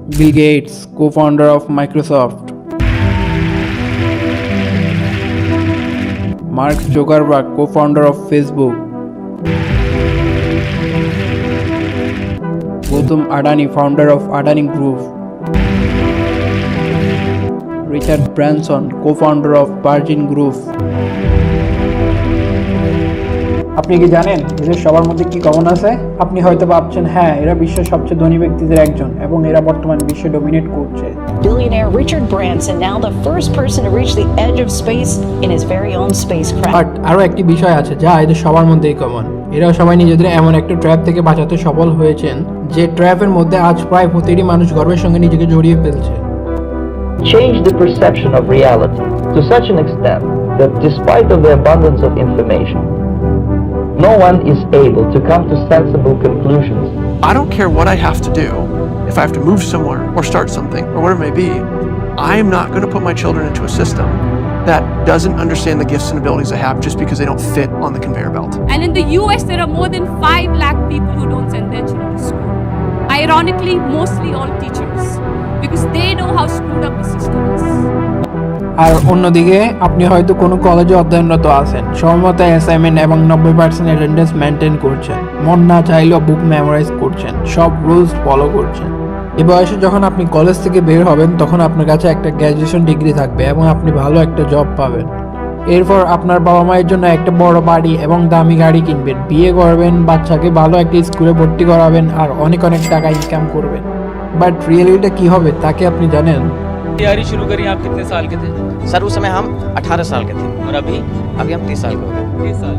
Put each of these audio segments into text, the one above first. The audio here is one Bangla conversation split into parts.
Bill Gates, co-founder of Microsoft. Mark Zuckerberg, co-founder of Facebook. Gautam Adani, founder of Adani Group. Richard Branson, co-founder of Virgin Group. আপনি কি জানেন এদের সবার মধ্যে কি কমন আছে? আপনি হয়তো ভাবছেন হ্যাঁ এরা বিশ্বের সবচেয়ে ধনী ব্যক্তিদের একজন এবং এরা বর্তমানে বিশ্বে ডমিনেট করছে। Billionaire Richard Branson, now the first person to reach the edge of space in his very own spacecraft. But আরও একটি বিষয় আছে যা এদের সবার মধ্যেই কমন। এরা সবাই নিজেদের এমন একটা ট্র্যাপ থেকে বাঁচাতে সফল হয়েছেন যে ট্র্যাপের মধ্যে আজ প্রায় প্রতিটি মানুষ গর্বের সঙ্গে নিজেকে জড়িয়ে ফেলছে। Change the perception of reality to such an extent that despite of the abundance of information, no one is able to come to sensible conclusions. I don't care what I have to do. If I have to move somewhere or start something or whatever it may be, I'm not going to put my children into a system that doesn't understand the gifts and abilities I have just because they don't fit on the conveyor belt. And in the US, there are more than 5 lakh people who don't send their children to school. Ironically, mostly all teachers, because they know how screwed up the system is. আর অন্যদিকে আপনি হয়তো কোনো কলেজে অধ্যয়নরত আছেন, সময়মতো অ্যাসাইনমেন্ট এবং 90% অ্যাটেন্ডেন্স মেনটেন করছেন, মন না চাইলেও বুক মেমোরাইজ করছেন, সব রুলস ফলো করছেন। এই বয়সে যখন আপনি কলেজ থেকে বের হবেন তখন আপনার কাছে একটা গ্র্যাজুয়েশন ডিগ্রি থাকবে এবং আপনি ভালো একটা জব পাবেন। এরপর আপনার বাবা মায়ের জন্য একটা বড় বাড়ি এবং দামি গাড়ি কিনবেন, বিয়ে করবেন, বাচ্চাকে ভালো একটা স্কুলে ভর্তি করাবেন আর অনেক অনেক টাকা ইনকাম করবেন। বাট রিয়েলিটিটা কি হবে তা কি আপনি জানেন? तैयारी शुरू करी आप कितने साल के थे? सर उस समय हम 18 साल के थे और अभी अभी हम 30 साल के हो गए। 30 साल।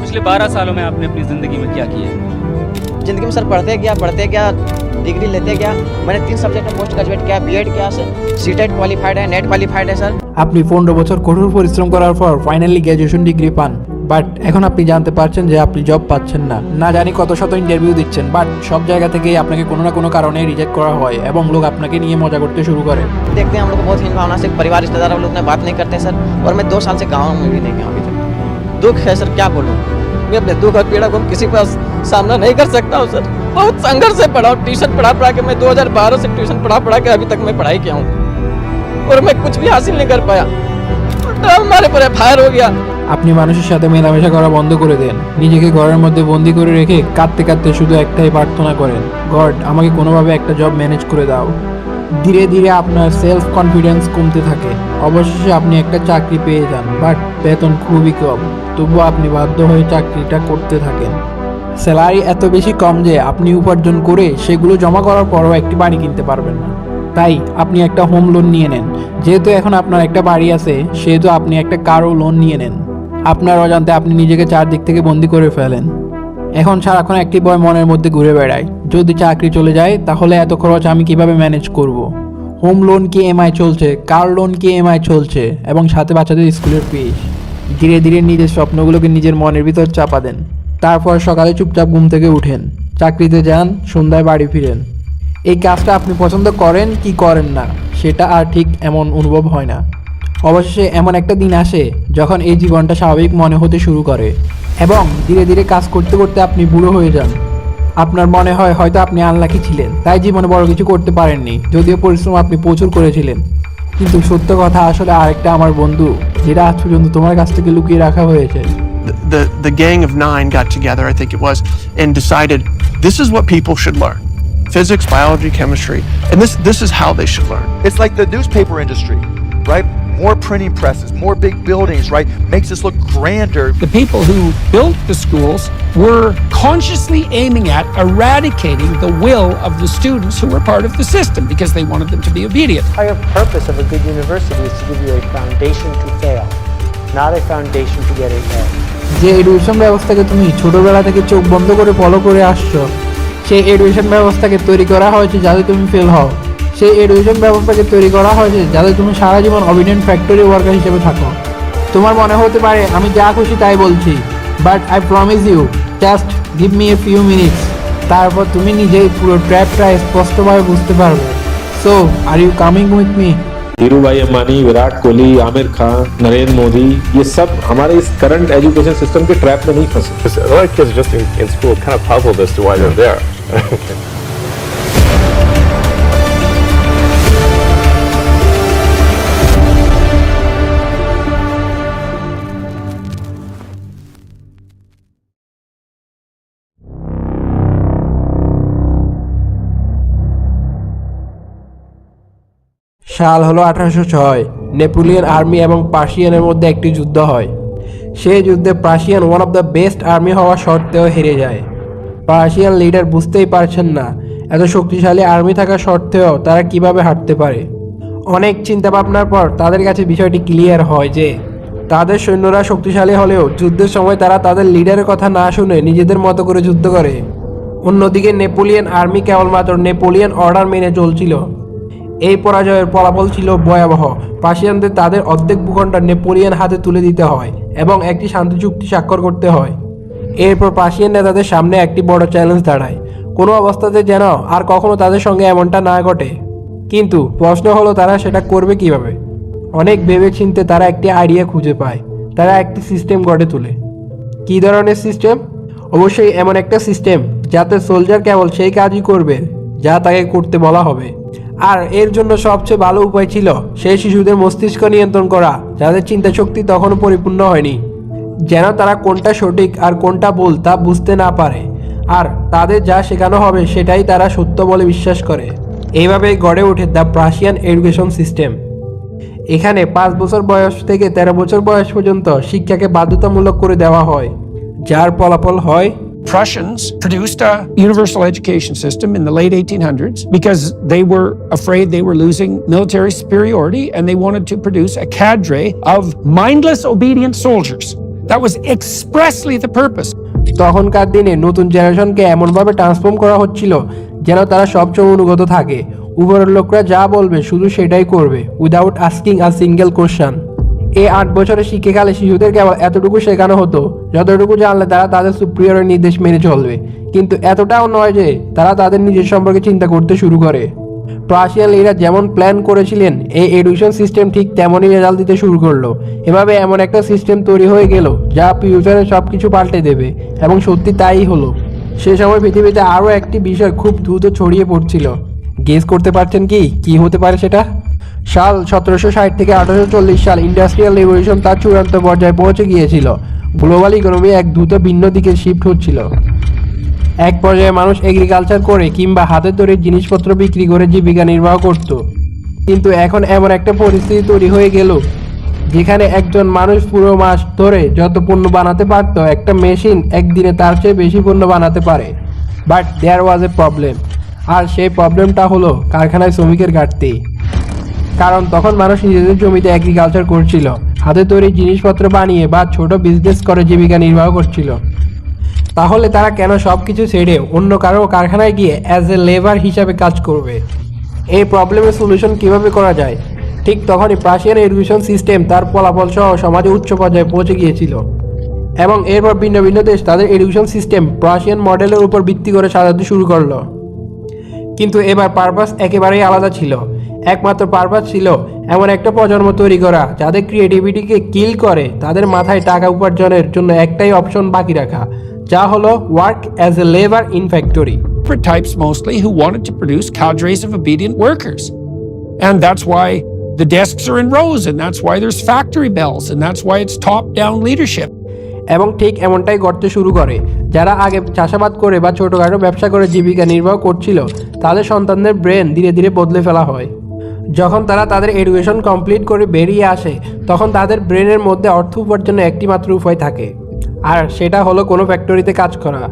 पिछले 12 सालों में आपने अपनी ज़िंदगी में क्या किया? जिंदगी में सर पढ़ते गया डिग्री लेते गया। मैंने 3 सब्जेक्ट में पोस्ट ग्रेजुएट किया, बीएड किया सर, सीटेट क्वालिफाइड है, नेट क्वालिफाइड है सर। আপনি 15 বছর কঠোর পরিশ্রম করার পর ফাইনালি গ্র্যাজুয়েশন ডিগ্রি পান, বাট এখন আপনি জানতে পারছেন যে আপনি জব পাচ্ছেন না। না জানি কত শত ইন্টারভিউ দিচ্ছেন, বাট সব জায়গা থেকেই আপনাকে কোনো না কোনো কারণে রিজেক্ট করা হয় এবং লোক আপনাকে নিয়ে মজা করতে শুরু করে। देखते हैं हम लोग को बहुत हीन भावना से परिवार रिश्तेदार हम लोग ने बात नहीं करते सर, और मैं 2 साल से गाँव में भी नहीं गया अभी तक। दुख है सर, क्या बोलूँ, मैं अपने दुख और पीड़ा को किसी का सामना नहीं कर सकता हूँ सर। बहुत संघर्ष से पढ़ा हूँ, ट्यूशन पढ़ा के मैं 2012 से ट्यूशन पढ़ा के अभी तक मैं पढ़ाई किया हूँ और मैं कुछ भी हासिल नहीं कर पाया। हमारे पर फायर हो गया। আপনি মানুষের সাথে মেলামেশা করা বন্ধ করে দেন, নিজেকে ঘরের মধ্যে বন্দি করে রেখে কাঁদতে কাঁদতে শুধু একটাই প্রার্থনা করেন, গড আমাকে কোনোভাবে একটা জব ম্যানেজ করে দাও। ধীরে ধীরে আপনার সেলফ কনফিডেন্স কমতে থাকে, অবশেষে আপনি একটা চাকরি পেয়ে যান, বাট বেতন খুবই কম, তবুও আপনি বাধ্য হয়ে চাকরিটা করতে থাকেন। স্যালারি এত বেশি কম যে আপনি উপার্জন করে সেগুলো জমা করার পরও একটি বাড়ি কিনতে পারবেন না। তাই আপনি একটা হোম লোন নিয়ে নেন, যেহেতু এখন আপনার একটা বাড়ি আছে সেহেতু আপনি একটা কারও লোন নিয়ে নেন। আপনার অজান্তে আপনি নিজেকে চারদিক থেকে বন্দি করে ফেলেন। এখন সারাক্ষণ একটি ভয় মনের মধ্যে ঘুরে বেড়ায়, যদি চাকরি চলে যায় তাহলে এত খরচ আমি কিভাবে ম্যানেজ করব। হোম লোন কি EMI চলছে, কার লোন কি EMI চলছে এবং সাথে বাচ্চাদের স্কুলের ফিস। ধীরে ধীরে নিজের স্বপ্নগুলোকে নিজের মনের ভিতর চাপা দেন, তারপর সকালে চুপচাপ ঘুম থেকে উঠেন, চাকরিতে যান, সন্ধ্যায় বাড়ি ফিরেন। এই কাজটা আপনি পছন্দ করেন কি করেন না সেটা আর ঠিক এমন অনুভব হয় না। অবশেষে এমন একটা দিন আসে যখন এই জীবনটা স্বাভাবিক মনে হতে শুরু করে এবং ধীরে ধীরে কাজ করতে করতে আপনি বুড়ো হয়ে যান। আপনার মনে হয় হয়তো আপনি আনলাকি ছিলেন, তাই জীবনে বড় কিছু করতে পারেননি, যদিও পরিশ্রম আপনি প্রচুর করেছিলেন। কিন্তু সত্য কথা আসলে আরেকটা আমার বন্ধু, যেটা আজ পর্যন্ত তোমার কাছ থেকে লুকিয়ে রাখা হয়েছে। The gang of 9 got together, I think it was, and decided this is what people should learn. Physics, biology, chemistry, and this is how they should learn. It's like the newspaper industry, right? More printing presses, more big buildings, right? Makes us look grander. The people who built the schools were consciously aiming at eradicating the will of the students who were part of the system because they wanted them to be obedient. The entire purpose of a good university is to give you a foundation to fail, not a foundation to get an A. যে এডুকেশন ব্যবস্থাকে তুমি ছোটবেলা থেকে চোখ বন্ধ করে ফলো করে আসছো, সেই এডুকেশন ব্যবস্থাকে তৈরি করা হয়েছে যাতে তুমি ফেল হও। সেই এডুকেশন ব্যবস্থাকে তৈরি করা হয়েছে যাতে তুমি সারা জীবন অবিডেন্ট ফ্যাক্টরি ওয়ার্কার হিসেবে থাকো। তোমার মনে হতে পারে আমি যা খুশি তাই বলছি, but I promise you just give me a few minutes, তারপর তুমি নিজেই পুরো ট্র্যাপটা স্পষ্টভাবে বুঝতে পারবে। So are you coming with me? Dhirubhai Ambani, Virat Kohli, Aamir Khan, Narendra Modi, ये सब हमारे इस करंट एजुकेशन सिस्टम के ट्रैप में नहीं फंसे। A lot of kids just in school kind of puzzled as to why they're there. সাল হলো 1806। নেপোলিয়ন আর্মি এবং পার্সিয়ানের মধ্যে একটি যুদ্ধ হয়। সেই যুদ্ধে Persian one of the best army হওয়া সত্ত্বেও হেরে যায়। পার্সিয়ান লিডার বুঝতেই পারছেন না এত শক্তিশালী আর্মি থাকা সত্ত্বেও তারা কিভাবে হারতে পারে। অনেক চিন্তা ভাবনার পর তাদের কাছে বিষয়টি ক্লিয়ার হয় যে তাদের সৈন্যরা শক্তিশালী হলেও যুদ্ধের সময় তারা তাদের লিডারের কথা না শুনে নিজেদের মতো করে যুদ্ধ করে। অন্যদিকে নেপোলিয়ন আর্মি কেবলমাত্র নেপোলিয়ন অর্ডার মেনে চলছিল। এই পরাজয়ের ফলাফল ছিল ভয়াবহ। পার্সিয়ানদের তাদের অর্ধেক ভূখণ্ড নেপোলিয়ন হাতে তুলে দিতে হয় এবং একটি শান্তি চুক্তি স্বাক্ষর করতে হয়। এরপর পার্সিয়ান নেতাদের সামনে একটি বড় চ্যালেঞ্জ দাঁড়ায়, কোনো অবস্থাতে যেন আর কখনো তাদের সঙ্গে এমনটা না ঘটে। কিন্তু প্রশ্ন হলো তারা সেটা করবে কিভাবে। অনেক ভেবে চিনতে তারা একটি আইডিয়া খুঁজে পায়। তারা একটি সিস্টেম গড়ে তোলে। কী ধরনের সিস্টেম? অবশ্যই এমন একটা সিস্টেম যাতে সোলজার কেবল সেই কাজই করবে যা তাকে করতে বলা হবে। আর এর জন্য সবচেয়ে ভালো উপায় ছিল সেই শিশুদের মস্তিষ্ক নিয়ন্ত্রণ করা, যাদের চিন্তা শক্তি তখনও পরিপূর্ণ হয়নি, যেন তারা কোনটা সঠিক আর কোনটা ভুল তা বুঝতে না পারে, আর তাদের যা শেখানো হবে সেটাই তারা সত্য বলে বিশ্বাস করে। এইভাবেই গড়ে ওঠে দ্য পার্সিয়ান এডুকেশন সিস্টেম। এখানে 5 বছর বয়স থেকে 13 বছর বয়স পর্যন্ত শিক্ষাকে বাধ্যতামূলক করে দেওয়া হয়, যার ফলাফল হয় Prussians produced a universal education system in the late 1800s because they were afraid they were losing military superiority, and they wanted to produce a cadre of mindless, obedient soldiers. That was expressly the purpose. তখনকার দিনে নতুন জেনারেশনকে এমনভাবে ট্রান্সফর্ম করা হচ্ছিল যেন তারা সবসময় অনুগত থাকে। উপরের লোকরা যা বলবে শুধু সেটাই করবে, without asking a single question. এই 8 বছরের শিক্ষাকালে শিশুদের কেবল এতটুকু শেখানো হতো যতটুকু জানলে তারা তাদের সুপ্রিয়রের নির্দেশ মেনে চলবে, কিন্তু এতটাও নয় যে তারা তাদের নিজের সম্পর্কে চিন্তা করতে শুরু করে। পার্সিয়ান লিডার যেমন প্ল্যান করেছিলেন এই এডুকেশন সিস্টেম ঠিক তেমনই রেজাল্ট দিতে শুরু করলো। এভাবে এমন একটা সিস্টেম তৈরি হয়ে গেল যা ফিউচারে সব কিছু পাল্টে দেবে, এবং সত্যি তাই হলো। সে সময় পৃথিবীতে আরও একটি বিষয় খুব দ্রুত ছড়িয়ে পড়ছিল। গেস করতে পারছেন কি হতে পারে সেটা? সাল 1760 থেকে 1840 সাল ইন্ডাস্ট্রিয়াল রেভলিউশন তার চূড়ান্ত পর্যায়ে পৌঁছে গিয়েছিল। গ্লোবাল ইকোনমি এক দ্রুত ভিন্ন দিকে শিফট হচ্ছিল। এক পর্যায়ে মানুষ এগ্রিকালচার করে কিংবা হাতে তৈরি জিনিসপত্র বিক্রি করে জীবিকা নির্বাহ করত। কিন্তু এখন এমন একটা পরিস্থিতি তৈরি হয়ে গেল যেখানে একজন মানুষ পুরো মাস ধরে যত পণ্য বানাতে পারত, একটা মেশিন একদিনে তার চেয়ে বেশি পণ্য বানাতে পারে। But there was A problem, আর সেই প্রবলেমটা হলো কারখানায় শ্রমিকের ঘাটতি। কারণ তখন মানুষ নিজেদের জমিতে এগ্রিকালচার করছিল, হাতে তৈরি জিনিসপত্র বানিয়ে বা ছোট বিজনেস করে জীবিকা নির্বাহ করছিল। তাহলে তারা কেন সব কিছু ছেড়ে অন্য কারো কারখানায় গিয়ে অ্যাজ এ লেবার হিসাবে কাজ করবে? এই প্রবলেমের সলিউশন কিভাবে করা যায়? ঠিক তখনই পার্সিয়ান এডুকেশন সিস্টেম তার ফলাফল সহ সমাজে উচ্চ পর্যায়ে পৌঁছে গিয়েছিল, এবং এরপর ভিন্ন ভিন্ন দেশ তাদের এডুকেশন সিস্টেম পার্সিয়ান মডেলের উপর ভিত্তি করে সাজাতে শুরু করলো। কিন্তু এবার পারপাস একেবারেই আলাদা ছিল। একমাত্র পারপাস ছিল এমন একটা প্রজন্ম তৈরি করা যাদের ক্রিয়েটিভিটিকে কিল করে তাদের মাথায় টাকা উপার্জনের জন্য একটাই অপশন বাকি রাখা, যা হলো work as a labour in factory. Types mostly who wanted to produce cadres of obedient workers. And that's why the desks are in rows, and that's why there's factory bells, and that's why it's top-down leadership. এবং ঠিক এমনটাই করতে শুরু করে। যারা আগে চাষাবাদ করে বা ছোটোখাটো ব্যবসা করে জীবিকা নির্বাহ করছিল তাদের সন্তানদের ব্রেন ধীরে ধীরে বদলে ফেলা হয়। যখন তারা তাদের এডুকেশন কমপ্লিট করে বেরিয়ে আসে তখন তাদের ব্রেনের মধ্যে অর্থ উপার্জনের একটি মাত্র উপায় থাকে, আর সেটা হলো কোনো ফ্যাক্টরিতে কাজ করা।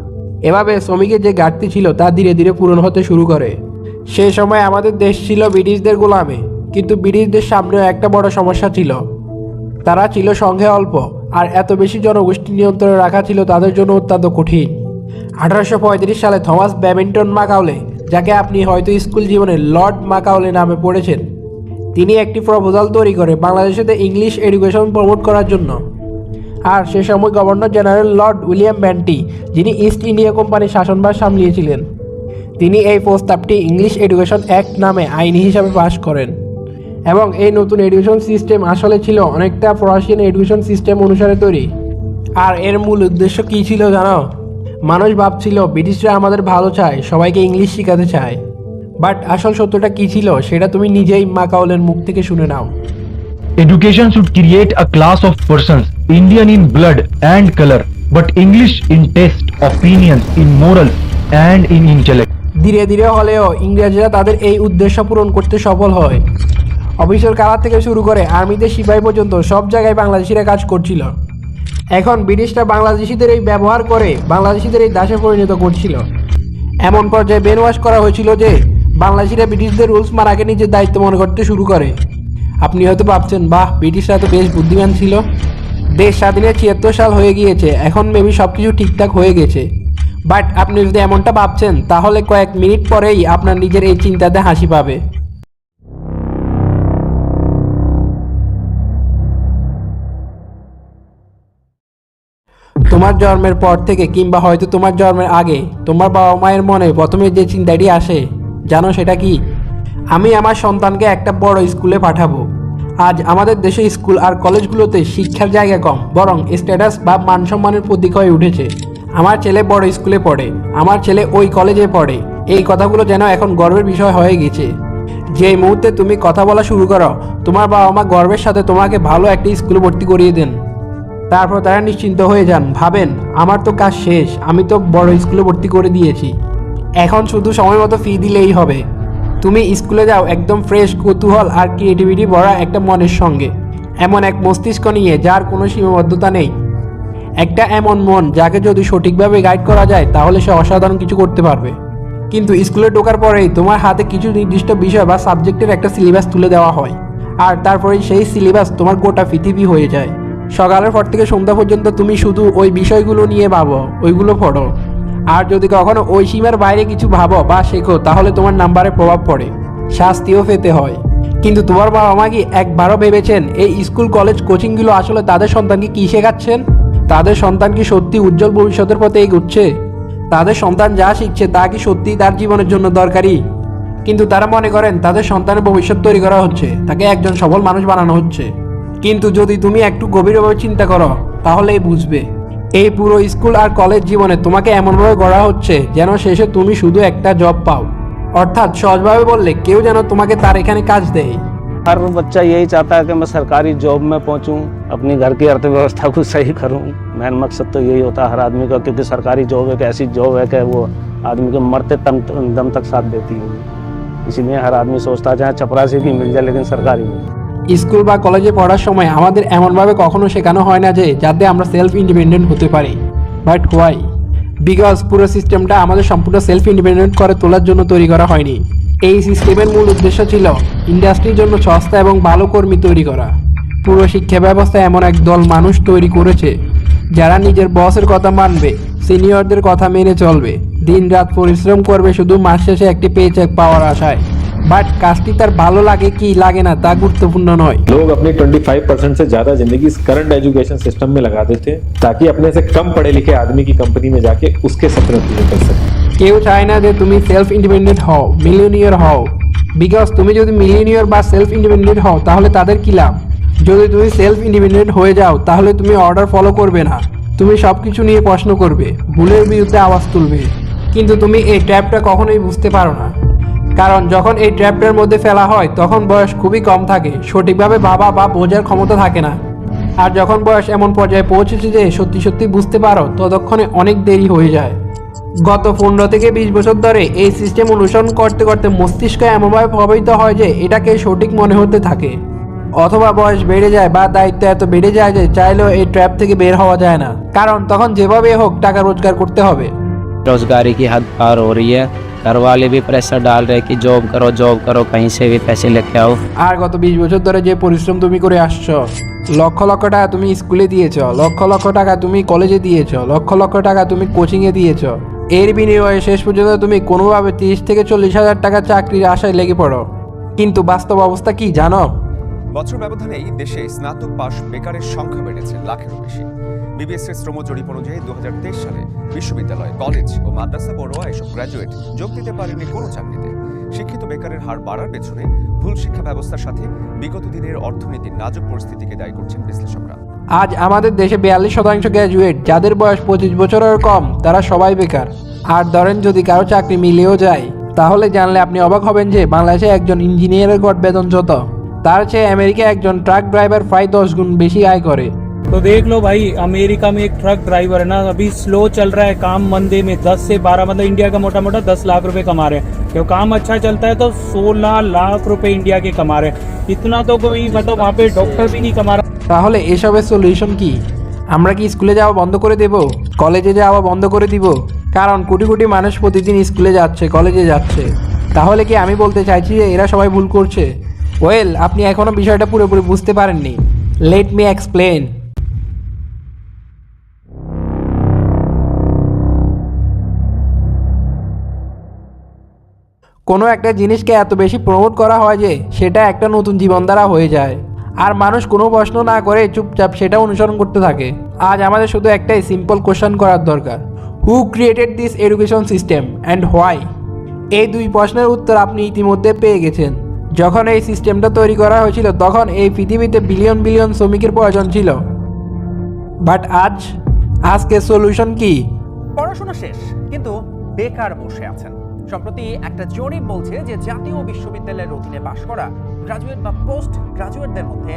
এভাবে শ্রমিকের যে ঘাটতি ছিল তা ধীরে ধীরে পূরণ হতে শুরু করে। সেই সময় আমাদের দেশ ছিল ব্রিটিশদের গোলামে, কিন্তু ব্রিটিশদের সামনেও একটা বড় সমস্যা ছিল। তারা ছিল সংখ্যে অল্প, আর এত বেশি জনগোষ্ঠী নিয়ন্ত্রণে রাখা ছিল তাদের জন্য অত্যন্ত কঠিন। 1835 সালে থমাস ব্যাবিংটন মাকাউলে, যাকে আপনি হয়তো স্কুল জীবনে লর্ড মাকাউলে নামে পড়েছেন, তিনি একটি প্রপোজাল তৈরি করে বাংলাদেশেতে ইংলিশ এডুকেশন প্রমোট করার জন্য। আর সে সময় গভর্নর জেনারেল লর্ড উইলিয়াম বেন্টি, যিনি ইস্ট ইন্ডিয়া কোম্পানির শাসনভার সামলিয়েছিলেন, তিনি এই প্রস্তাবটি ইংলিশ এডুকেশন অ্যাক্ট নামে আইনি হিসাবে পাশ করেন। এবং এই নতুন এডুকেশন সিস্টেম আসলে ছিল অনেকটা পার্সিয়ান এডুকেশন সিস্টেম অনুসারে তৈরি। আর এর মূল উদ্দেশ্য কী ছিল জানো? মানুষ ভাবছিল ব্রিটিশরা আমাদের ভালো চায়, সবাইকে ইংলিশ শেখাতে চায়। বাট আসল সত্যটা কী ছিল সেটা তুমি নিজেই মাকাউলের মুখ থেকে শুনে নাও। Education should create a class of persons, Indian in blood and color, but English in taste, opinions, in morals and in intellect. ধীরে ধীরে হলেও ইংরেজরা তাদের এই উদ্দেশ্য পূরণ করতে সফল হয়। অফিসের কালার থেকে শুরু করে আর্মিতে সিপাহী পর্যন্ত সব জায়গায় বাংলাদেশিরা কাজ করছিল। এখন ব্রিটিশরা বাংলাদেশিদের এই ব্যবহার করে বাংলাদেশিদের এই দাসে পরিণত করছিল। এমন পর্যায়ে ব্রেন ওয়াশ করা হয়েছিল যে বাংলাদেশিরা ব্রিটিশদের রুলস মানাকে নিজের দায়িত্ব মনে করতে শুরু করে। আপনি হয়তো ভাবছেন, বাহ, ব্রিটিশরা তো বেশ বুদ্ধিমান ছিল। দেশ স্বাধীনের ৭৬ সাল হয়ে গিয়েছে, এখন মেবি সব কিছু ঠিকঠাক হয়ে গেছে। বাট আপনি যদি এমনটা ভাবছেন তাহলে কয়েক মিনিট পরেই আপনার নিজের এই চিন্তাতে হাসি পাবে। তোমার জন্মের পর থেকে কিংবা হয়তো তোমার জন্মের আগে তোমার বাবা মায়ের মনে প্রথমে যে চিন্তাটি আসে জানো সেটা কি? আমি আমার সন্তানকে একটা বড় স্কুলে পাঠাবো। আজ আমাদের দেশে স্কুল আর কলেজগুলোতে শিক্ষার জায়গা কম, বরং স্ট্যাটাস বা মানসম্মানের প্রতীক হয়ে উঠেছে। আমার ছেলে বড় স্কুলে পড়ে, আমার ছেলে ওই কলেজে পড়ে, এই কথাগুলো যেন এখন গর্বের বিষয় হয়ে গেছে। যেই মুহূর্তে তুমি কথা বলা শুরু করো তোমার বাবা মা গর্বের সাথে তোমাকে ভালো একটা স্কুলে ভর্তি করিয়ে দেন। তারপর তারা নিশ্চিন্ত হয়ে যান, ভাবেন আমার তো কাজ শেষ, আমি তো বড় স্কুলে ভর্তি করে দিয়েছি, এখন শুধু সময় মতো ফি দিলেই হবে। তুমি স্কুলে যাও একদম ফ্রেশ, কৌতূহল আর ক্রিয়েটিভিটি ভরা একটা মনের সঙ্গে, এমন এক মস্তিষ্ক নিয়ে যার কোনো সীমাবদ্ধতা নেই। একটা এমন মন যাকে যদি সঠিকভাবে গাইড করা যায় তাহলে সে অসাধারণ কিছু করতে পারবে। কিন্তু স্কুলে ঢোকার পরেই তোমার হাতে কিছু নির্দিষ্ট বিষয় বা সাবজেক্টের একটা সিলেবাস তুলে দেওয়া হয়, আর তারপরে সেই সিলেবাস তোমার গোটা পৃথিবী হয়ে যায়। সকালের পর থেকে সন্ধ্যা পর্যন্ত তুমি শুধু ওই বিষয়গুলো নিয়ে ভাবো, ওইগুলো পড়ো। আর যদি কখনো ওই সীমার বাইরে কিছু ভাবো বা শেখো তাহলে তোমার নাম্বারে প্রভাব পড়ে, শাস্তিও পেতে হয়। কিন্তু তোমার বাবা মা কি একবারও ভেবেছেন এই স্কুল কলেজ কোচিংগুলো আসলে তাদের সন্তানকে কী শেখাচ্ছেন? তাদের সন্তান কি সত্যি উজ্জ্বল ভবিষ্যতের পথে এগোচ্ছে? তাদের সন্তান যা শিখছে তা কি সত্যি তার জীবনের জন্য দরকারি? কিন্তু তারা মনে করেন তাদের সন্তানের ভবিষ্যৎ তৈরি করা হচ্ছে, তাকে একজন সফল মানুষ বানানো হচ্ছে। কিন্তু যদি তুমি একটু গভীরভাবে চিন্তা করো তাহলেই বুঝবে এই পুরো স্কুল আর কলেজ জীবনে তোমাকে এমনভাবে গড়া হচ্ছে যেন শেষে তুমি শুধু একটা জব পাও। অর্থাৎ সহজভাবে বললে কেউ যেন তোমাকে তার এখানে কাজ দেয়। हर बच्चा यही चाहता है कि मैं सरकारी जॉब में पहुंचूं, अपनी घर की अर्थव्यवस्था को सही करूं। मेन मकसद तो यही होता है हर आदमी का, क्योंकि सरकारी जॉब एक ऐसी जॉब है कि वो आदमी को मरते दम तक साथ देती है। इसीलिए हर आदमी सोचता है चाहे चपरासी भी मिल जाए लेकिन सरकारी मिल। স্কুল বা কলেজে পড়ার সময় আমাদের এমনভাবে কখনো শেখানো হয় না যে যাতে আমরা সেলফ ইন্ডিপেন্ডেন্ট হতে পারি। But why? বিকজ পুরো সিস্টেমটা আমাদের সম্পূর্ণ সেলফ ইন্ডিপেন্ডেন্ট করে তোলার জন্য তৈরি করা হয়নি। এই সিস্টেমের মূল উদ্দেশ্য ছিল ইন্ডাস্ট্রির জন্য সস্তা এবং ভালো কর্মী তৈরি করা। পুরো শিক্ষা ব্যবস্থা এমন এক দল মানুষ তৈরি করেছে যারা নিজের বসের কথা মানবে, সিনিয়রদের কথা মেনে চলবে, দিন রাত পরিশ্রম করবে শুধু মাস শেষে একটি পেচেক পাওয়ার আশায়। বাট কাজটি তার ভালো লাগে কি লাগে না তা গুরুত্বপূর্ণ নয়। लोग अपनी 25% से ज्यादा जिंदगी इस करंट एजुकेशन सिस्टम में लगा देते हैं ताकि अपने से कम पढ़े लिखे आदमी की कंपनी में जाके उसके सपने पूरे कर सके। কেউ চায় না যে তুমি সেলফ ইন্ডিপেন্ডেন্ট হও, মিলিয়নিয়ার হও। বিকজ তুমি যদি মিলিয়নিয়ার বা সেলফ ইন্ডিপেন্ডেন্ট হও তাহলে তাদের কি লাভ? যদি তুমি সেলফ ইন্ডিপেন্ডেন্ট হয়ে যাও তাহলে তুমি অর্ডার ফলো করবে না, তুমি সব কিছু নিয়ে প্রশ্ন করবে, ভুলের বিরুদ্ধে আওয়াজ তুলবে। কিন্তু তুমি এই ট্র্যাপটা কখনোই বুঝতে পারো না, কারণ যখন এই ট্র্যাপটার মধ্যে ফেলা হয় তখন বয়স খুবই কম থাকে, সঠিকভাবে ভাবা বা বোঝার ক্ষমতা থাকে না। আর যখন বয়স এমন পর্যায়ে পৌঁছেছে যে সত্যি সত্যি বুঝতে পারো ততক্ষণে অনেক দেরি হয়ে যায়। গত 15 থেকে 20 বছর ধরে এই সিস্টেম অনুসরণ করতে করতে মস্তিষ্ক এমনভাবে প্রভাবিত হয় যে এটাকে সঠিক মনে হতে থাকে, অথবা বয়স বেড়ে যায় বা দায়িত্ব এত বেড়ে যায় যে চাইলেও এই ট্র্যাপ থেকে বের হওয়া যায় না, কারণ তখন যেভাবে হোক টাকা রোজগার করতে হবে। रोजगारी की हद पार हो रही है, घर वाले भी प्रेशर डाल रहे हैं कि जॉब करो कहीं से भी पैसे लेके आओ। আর গত 20 বছর ধরে যে পরিশ্রম তুমি করে আসছো, লক্ষ লক্ষ টাকা তুমি স্কুলে দিয়েছো, লক্ষ লক্ষ টাকা তুমি কলেজে দিয়েছো, লক্ষ লক্ষ টাকা তুমি কোচিংয়ে দিয়েছো, এর বিনিময়ে শেষ পর্যন্ত তুমি কোনোভাবে 30 থেকে 40 হাজার টাকা চাকরির আশায় লেগে পড়ো। কিন্তু বাস্তব অবস্থা কি জানো? বছর ব্যবধানেই দেশে স্নাতক পাশ বেকারের সংখ্যা বেড়েছে লাখেরও বেশি। বিবিএসের শ্রম জরিপ অনুযায়ী 2023 সালে বিশ্ববিদ্যালয়, কলেজ ও মাদ্রাসা পড়ুয়া এসব গ্র্যাজুয়েট যোগ দিতে পারেনি কোনো চাকরিতে। শিক্ষিত বেকারের হার বাড়ার পেছনে ভুল শিক্ষা ব্যবস্থার সাথে বিগত দিনের অর্থনীতির নাজুক পরিস্থিতিকে দায়ী করছেন বিশ্লেষকরা। আজ আমাদের দেশে 42% গ্র্যাজুয়েট যাদের বয়স 25 বছরের কম, তারা সবাই বেকার। আর ধরেন যদি কারো চাকরি মিলেও যায় তাহলে জানলে আপনি অবাক হবেন যে বাংলাদেশে একজন ইঞ্জিনিয়ারের গড় বেতন যত, তার চেয়ে আমেরিকায় একজন ট্রাক ড্রাইভার প্রায় 10 গুণ বেশি আয় করে। तो देख लो भाई, अमेरिका में एक ट्रक ड्राइवर है ना, अभी स्लो चल रहा है काम, मंदे में 10 से 12 मतलब इंडिया का मोटा मोटा 10 लाख रुपए कमा रहे हैं। जब काम अच्छा चलता है तो 16 लाख रुपए इंडिया के कमा रहे हैं। इतना तो कोई मतलब वहाँ पे डॉक्टर भी नहीं कमा रहा। তাহলে এসবের সলিউশন কি? আমরা কি স্কুলে যাওয়া বন্ধ করে দেব, কলেজে যাওয়া বন্ধ করে দিব? কারণ কোটি কোটি মানুষ প্রতিদিন স্কুলে যাচ্ছে, কলেজে যাচ্ছে। তাহলে কি আমি বলতে চাইছি যে এরা সবাই ভুল করছে? ওয়েল, আপনি এখনও বিষয়টা পুরোপুরি বুঝতে পারেননি। Let me explain. কোনো একটা জিনিসকে এত বেশি প্রমোট করা হয় যে সেটা একটা নতুন জীবনধারা হয়ে যায়, আর মানুষ কোনো প্রশ্ন না করে চুপচাপ সেটা অনুসরণ করতে থাকে। আজ আমাদের শুধু একটাই সিম্পল কোশ্চেন করার দরকার, হু created this education system and why? এই দুই প্রশ্নের উত্তর আপনি ইতিমধ্যে পেয়ে গেছেন। যখন এই সিস্টেমটা তৈরি করা হয়েছিল তখন এই পৃথিবীতে বিলিয়ন বিলিয়ন শ্রমিকের প্রয়োজন ছিল, বাট আজকে সলিউশন কি? পড়াশোনা শেষ কিন্তু বেকার বসে আছেন। সম্প্রতি একটা জরিপ বলছে যে জাতীয় বিশ্ববিদ্যালয়ের অধীনে পাশ করা গ্রাজুয়েট বা পোস্ট গ্রাজুয়েটদের মধ্যে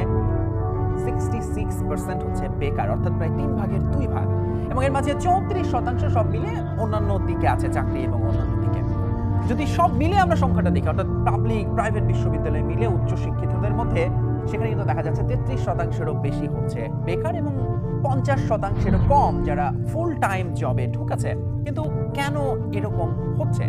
66% হচ্ছে বেকার, অর্থাৎ প্রায় 3 ভাগের 2 ভাগ। এবং এর মাঝে 34% সব মিলে অন্যান্য দিকে আছে, চাকরি এবং অন্যান্য দিকে। যদি সব মিলে আমরা সংখ্যাটা দেখি, অর্থাৎ পাবলিক প্রাইভেট বিশ্ববিদ্যালয় মিলে উচ্চশিক্ষিতদের মধ্যে, সেখানে কিন্তু দেখা যাচ্ছে 33%-এরও বেশি হচ্ছে বেকার এবং 50%-এরও কম যারা ফুল টাইম জবে ঢুকেছে। কিন্তু কেন এরকম হচ্ছে?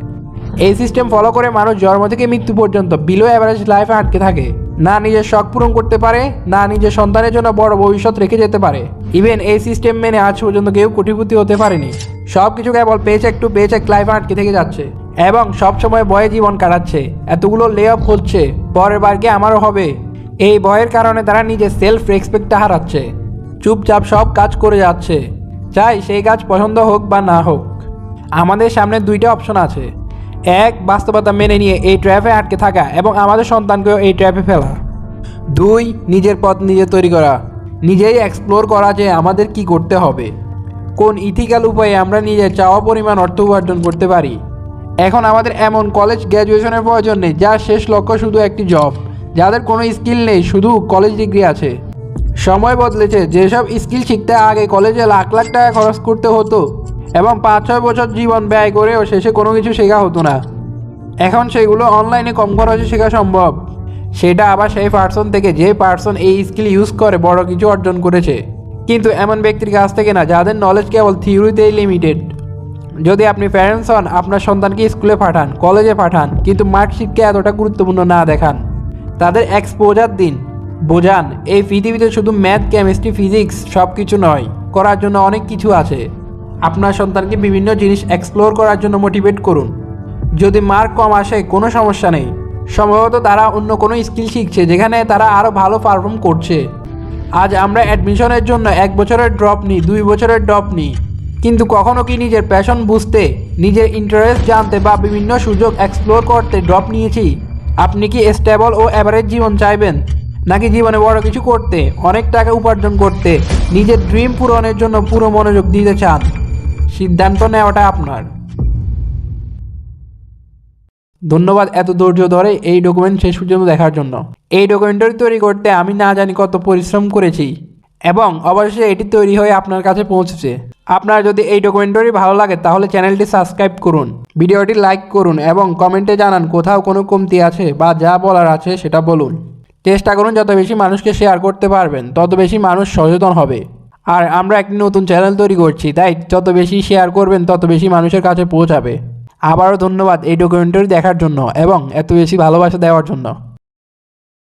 এই সিস্টেম ফলো করে মানুষ জন্ম থেকে মৃত্যু পর্যন্ত বিলো অ্যাভারেজ লাইফে আটকে থাকে, না নিজের শখ পূরণ করতে পারে, না নিজের সন্তানের জন্য বড় ভবিষ্যৎ রেখে যেতে পারে। ইভেন এই সিস্টেম মেনে আজ পর্যন্ত কেউ কোটিপতি হতে পারেনি। সব কিছু কেবল পেচেক টু পেচেক লাইফে আটকে থেকে যাচ্ছে এবং সবসময় ভয়ে জীবন কাটাচ্ছে। এতগুলো লে অফ হচ্ছে, পরের বার কি আমারও হবে? এই ভয়ের কারণে তারা নিজের সেলফ রেসপেক্টটা হারাচ্ছে, চুপচাপ সব কাজ করে যাচ্ছে, চাই সেই কাজ পছন্দ হোক বা না হোক। আমাদের সামনে দুইটা অপশন আছে, এক, বাস্তবতা মেনে নিয়ে এই ট্র্যাপে আটকে থাকা এবং আমাদের সন্তানকেও এই ট্র্যাপে ফেলা। দুই, নিজের পথ নিজে তৈরি করা, নিজেই এক্সপ্লোর করা যে আমাদের কি করতে হবে, কোন ইথিক্যাল উপায়ে আমরা নিজের চাওয়া পরিমাণ অর্থ উপার্জন করতে পারি। এখন আমাদের এমন কলেজ গ্র্যাজুয়েশনের প্রয়োজন নেই যার শেষ লক্ষ্য শুধু একটি জব, যাদের কোনো স্কিল নেই, শুধু কলেজ ডিগ্রি আছে। সময় বদলেছে, যেসব স্কিল শিখতে আগে কলেজে লাখ লাখ টাকা খরচ করতে হতো এবং 5-6 বছর জীবন ব্যয় করেও শেষে কোনো কিছু শেখা হতো না, এখন সেগুলো অনলাইনে কম খরচে শেখা সম্ভব। সেটা আবার সেই পার্সন থেকে যে পার্সন এই স্কিল ইউজ করে বড় কিছু অর্জন করেছে, কিন্তু এমন ব্যক্তির কাছ থেকে না যাদের নলেজ কেবল থিওরিতেই লিমিটেড। যদি আপনি প্যারেন্টস হন, আপনার সন্তানকে স্কুলে পাঠান, কলেজে পাঠান, কিন্তু মার্কশিটকে এতটা গুরুত্বপূর্ণ না দেখান, তাদের এক্সপোজার দিন, বোঝান এই পৃথিবীতে শুধু ম্যাথ, কেমিস্ট্রি, ফিজিক্স সব কিছু নয়, করার জন্য অনেক কিছু আছে। আপনার সন্তানকে বিভিন্ন জিনিস এক্সপ্লোর করার জন্য মোটিভেট করুন। যদি মার্ক কম আসে কোনো সমস্যা নেই, সম্ভবত তারা অন্য কোনো স্কিল শিখছে যেখানে তারা আরও ভালো পারফর্ম করছে। আজ আমরা অ্যাডমিশনের জন্য 1 বছরের ড্রপ নিই, 2 বছরের ড্রপ নিই, কিন্তু কখনো কি নিজের প্যাশন বুঝতে, নিজের ইন্টারেস্ট জানতে বা বিভিন্ন সুযোগ এক্সপ্লোর করতে ড্রপ নিয়েছি? আপনি কি স্টেবল ও অ্যাভারেজ জীবন চাইবেন, নাকি জীবনে বড় কিছু করতে, অনেক টাকা উপার্জন করতে, নিজের ড্রিম পূরণের জন্য পুরো মনোযোগ দিতে চান? সিদ্ধান্ত নেওয়াটা আপনার। ধন্যবাদ এত ধৈর্য ধরে এই ডকুমেন্ট শেষ পর্যন্ত দেখার জন্য। এই ডকুমেন্টারি তৈরি করতে আমি না জানি কত পরিশ্রম করেছি এবং অবশ্যই এটি তৈরি হয়ে আপনার কাছে পৌঁছেছে। আপনার যদি এই ডকুমেন্টারি ভালো লাগে তাহলে চ্যানেলটি সাবস্ক্রাইব করুন, ভিডিওটি লাইক করুন এবং কমেন্টে জানান কোথাও কোনো কমতি আছে বা যা বলার আছে সেটা বলুন। চেষ্টা করুন যত বেশি মানুষকে শেয়ার করতে পারবেন তত বেশি মানুষ সচেতন হবে। আর আমরা একটি নতুন চ্যানেল তৈরি করছি, তাই যত বেশি শেয়ার করবেন তত বেশি মানুষের কাছে পৌঁছাবে। আবারও ধন্যবাদ এই ডকুমেন্টারি দেখার জন্য এবং এত বেশি ভালোবাসা দেওয়ার জন্য।